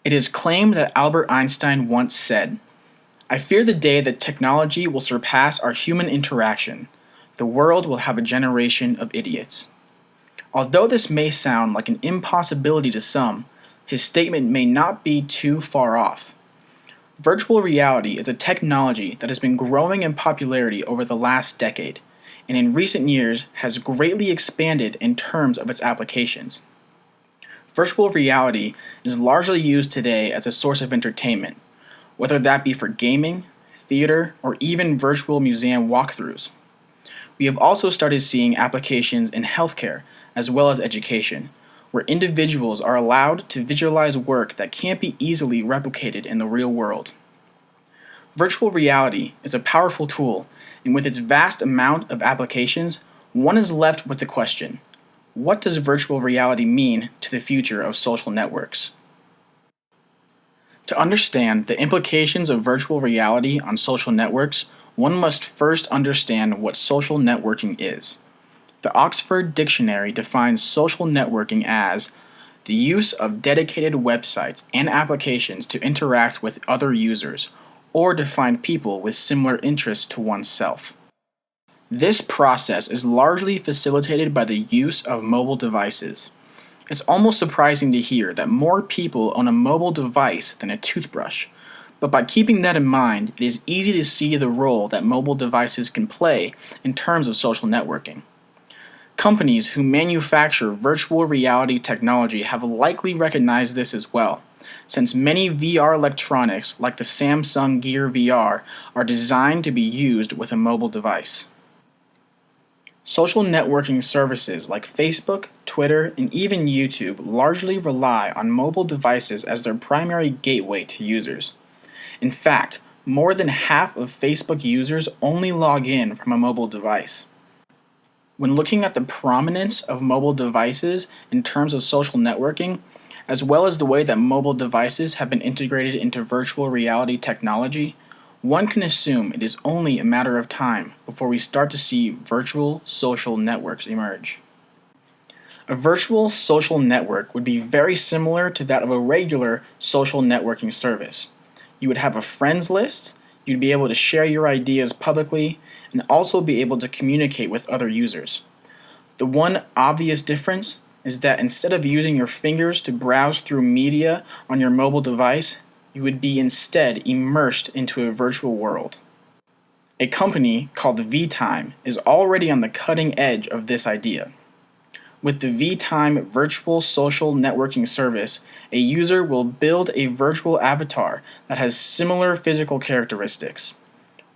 It is claimed that Albert Einstein once said, "I fear the day that technology will surpass our human interaction. The world will have a generation of idiots." Although this may sound like an impossibility to some, his statement may not be too far off. Virtual reality is a technology that has been growing in popularity over the last decade, and in recent years has greatly expanded in terms of its applications. Virtual reality is largely used today as a source of entertainment, whether that be for gaming, theater, or even virtual museum walkthroughs. We have also started seeing applications in healthcare as well as education, where individuals are allowed to visualize work that can't be easily replicated in the real world. Virtual reality is a powerful tool, and with its vast amount of applications, one is left with the question, what does virtual reality mean to the future of social networks? To understand the implications of virtual reality on social networks, one must first understand what social networking is. The Oxford Dictionary defines social networking as the use of dedicated websites and applications to interact with other users or to find people with similar interests to oneself. This process is largely facilitated by the use of mobile devices. It's almost surprising to hear that more people own a mobile device than a toothbrush, but by keeping that in mind, it is easy to see the role that mobile devices can play in terms of social networking. Companies who manufacture virtual reality technology have likely recognized this as well, since many VR electronics like the Samsung Gear VR are designed to be used with a mobile device. Social networking services like Facebook, Twitter, and even YouTube largely rely on mobile devices as their primary gateway to users. In fact, more than half of Facebook users only log in from a mobile device. When looking at the prominence of mobile devices in terms of social networking, as well as the way that mobile devices have been integrated into virtual reality technology, one can assume it is only a matter of time before we start to see virtual social networks emerge. A virtual social network would be very similar to that of a regular social networking service. You would have a friends list, you'd be able to share your ideas publicly, and also be able to communicate with other users. The one obvious difference is that instead of using your fingers to browse through media on your mobile device, you would be instead immersed into a virtual world. A company called VTime is already on the cutting edge of this idea. With the VTime virtual social networking service, a user will build a virtual avatar that has similar physical characteristics.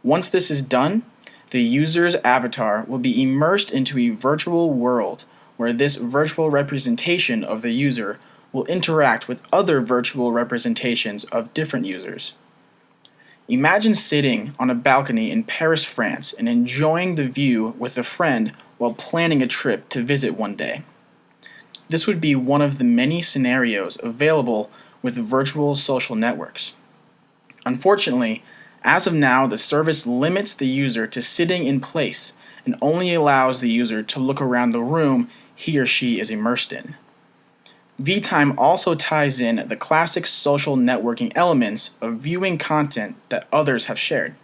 Once this is done, the user's avatar will be immersed into a virtual world where this virtual representation of the user will interact with other virtual representations of different users. Imagine sitting on a balcony in Paris, France, and enjoying the view with a friend while planning a trip to visit one day. This would be one of the many scenarios available with virtual social networks. Unfortunately, as of now, the service limits the user to sitting in place and only allows the user to look around the room he or she is immersed in. VTime also ties in the classic social networking elements of viewing content that others have shared.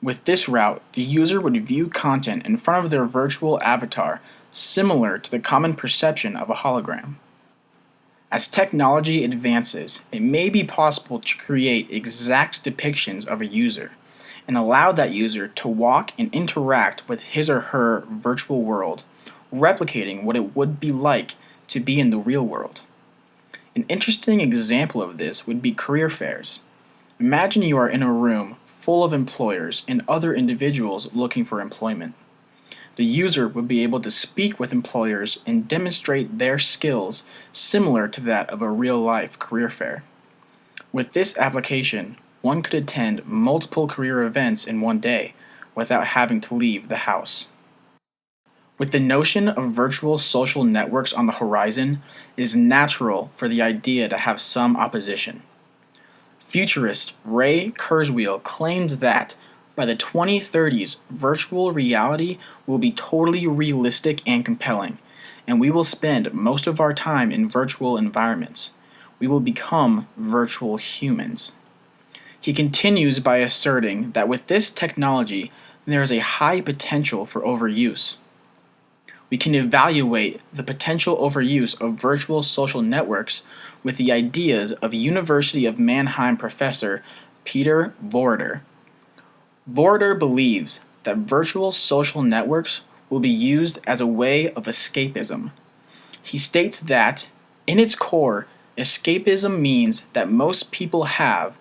With this route, the user would view content in front of their virtual avatar, similar to the common perception of a hologram. As technology advances, it may be possible to create exact depictions of a user and allow that user to walk and interact with his or her virtual world, replicating what it would be like to be in the real world. An interesting example of this would be career fairs. Imagine you are in a room full of employers and other individuals looking for employment. The user would be able to speak with employers and demonstrate their skills similar to that of a real-life career fair. With this application, one could attend multiple career events in one day without having to leave the house. With the notion of virtual social networks on the horizon, it is natural for the idea to have some opposition. Futurist Ray Kurzweil claims that by the 2030s, virtual reality will be totally realistic and compelling, and we will spend most of our time in virtual environments. we will become virtual humans. He continues by asserting that with this technology, there is a high potential for overuse. We can evaluate the potential overuse of virtual social networks with the ideas of University of Mannheim professor Peter Voerter. Voerter believes that virtual social networks will be used as a way of escapism. He states that, in its core, escapism means that most people have,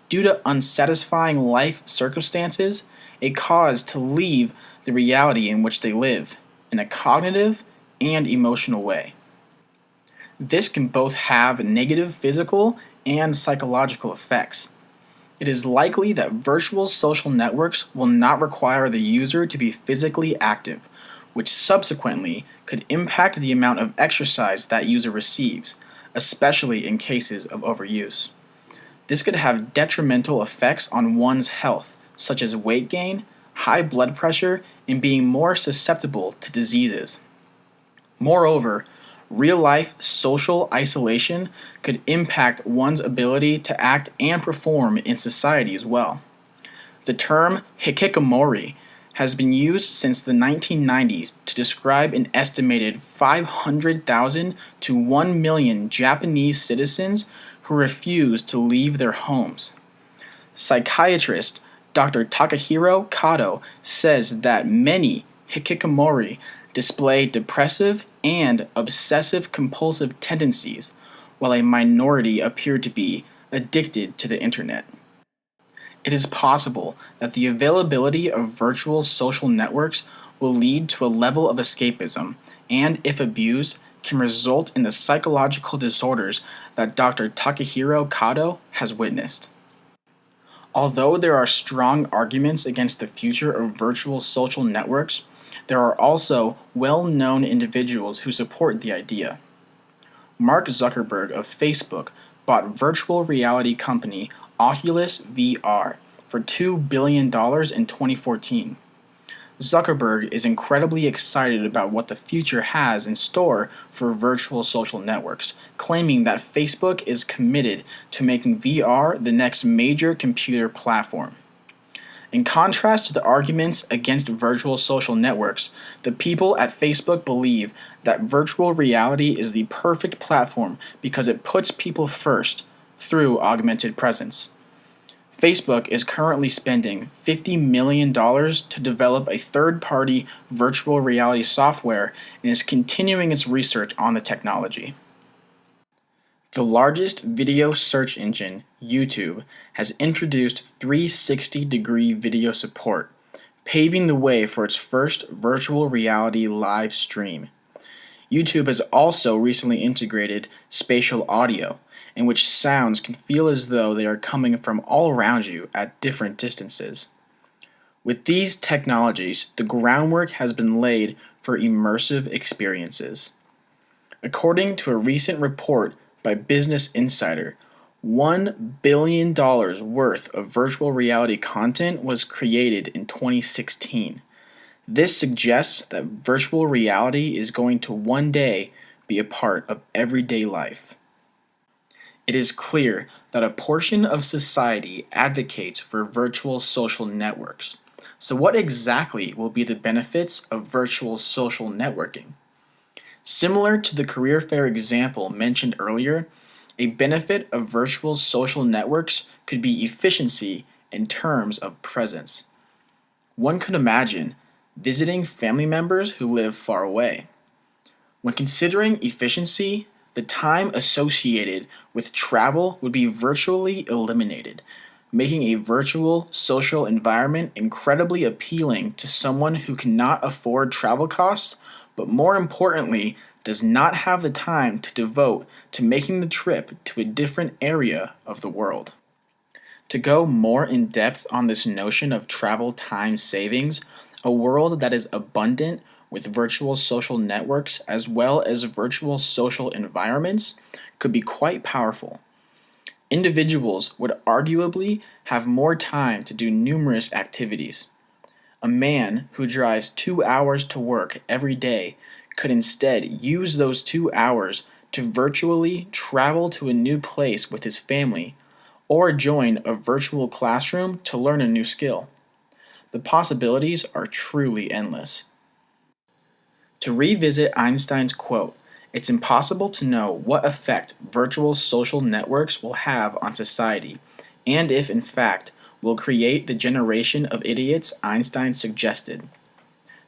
due to unsatisfying life circumstances, a cause to leave the reality in which they live, in a cognitive and emotional way. This can both have negative physical and psychological effects. It is likely that virtual social networks will not require the user to be physically active, which subsequently could impact the amount of exercise that user receives, especially in cases of overuse. This could have detrimental effects on one's health, such as weight gain, high blood pressure, and being more susceptible to diseases. Moreover, real-life social isolation could impact one's ability to act and perform in society as well. The term hikikomori has been used since the 1990s to describe an estimated 500,000 to 1 million Japanese citizens who refuse to leave their homes. Psychiatrist Dr. Takahiro Kato says that many hikikomori display depressive and obsessive-compulsive tendencies, while a minority appear to be addicted to the internet. It is possible that the availability of virtual social networks will lead to a level of escapism and, if abused, can result in the psychological disorders that Dr. Takahiro Kato has witnessed. Although there are strong arguments against the future of virtual social networks, there are also well-known individuals who support the idea. Mark Zuckerberg of Facebook bought virtual reality company Oculus VR for $2 billion in 2014. Zuckerberg is incredibly excited about what the future has in store for virtual social networks, claiming that Facebook is committed to making VR the next major computer platform. In contrast to the arguments against virtual social networks, the people at Facebook believe that virtual reality is the perfect platform because it puts people first through augmented presence. Facebook is currently spending $50 million to develop a third-party virtual reality software and is continuing its research on the technology. The largest video search engine, YouTube, has introduced 360-degree video support, paving the way for its first virtual reality live stream. YouTube has also recently integrated spatial audio, in which sounds can feel as though they are coming from all around you at different distances. With these technologies, the groundwork has been laid for immersive experiences. According to a recent report by Business Insider, $1 billion worth of virtual reality content was created in 2016. This suggests that virtual reality is going to one day be a part of everyday life. It is clear that a portion of society advocates for virtual social networks. So what exactly will be the benefits of virtual social networking? Similar to the career fair example mentioned earlier, a benefit of virtual social networks could be efficiency in terms of presence. One could imagine visiting family members who live far away. When considering efficiency, the time associated with travel would be virtually eliminated, making a virtual social environment incredibly appealing to someone who cannot afford travel costs, but more importantly, does not have the time to devote to making the trip to a different area of the world. To go more in depth on this notion of travel time savings, a world that is abundant with virtual social networks as well as virtual social environments could be quite powerful. Individuals would arguably have more time to do numerous activities. A man who drives 2 hours to work every day could instead use those 2 hours to virtually travel to a new place with his family, or join a virtual classroom to learn a new skill. The possibilities are truly endless. To revisit Einstein's quote, it's impossible to know what effect virtual social networks will have on society, and if in fact will create the generation of idiots Einstein suggested.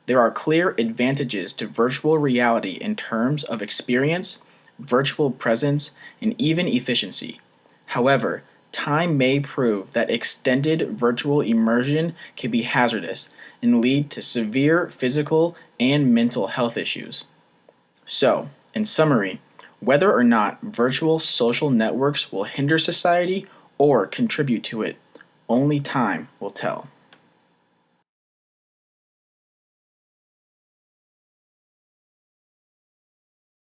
There are clear advantages to virtual reality in terms of experience, virtual presence, and even efficiency. However, time may prove that extended virtual immersion can be hazardous and lead to severe physical and mental health issues. So, in summary, whether or not virtual social networks will hinder society or contribute to it, only time will tell.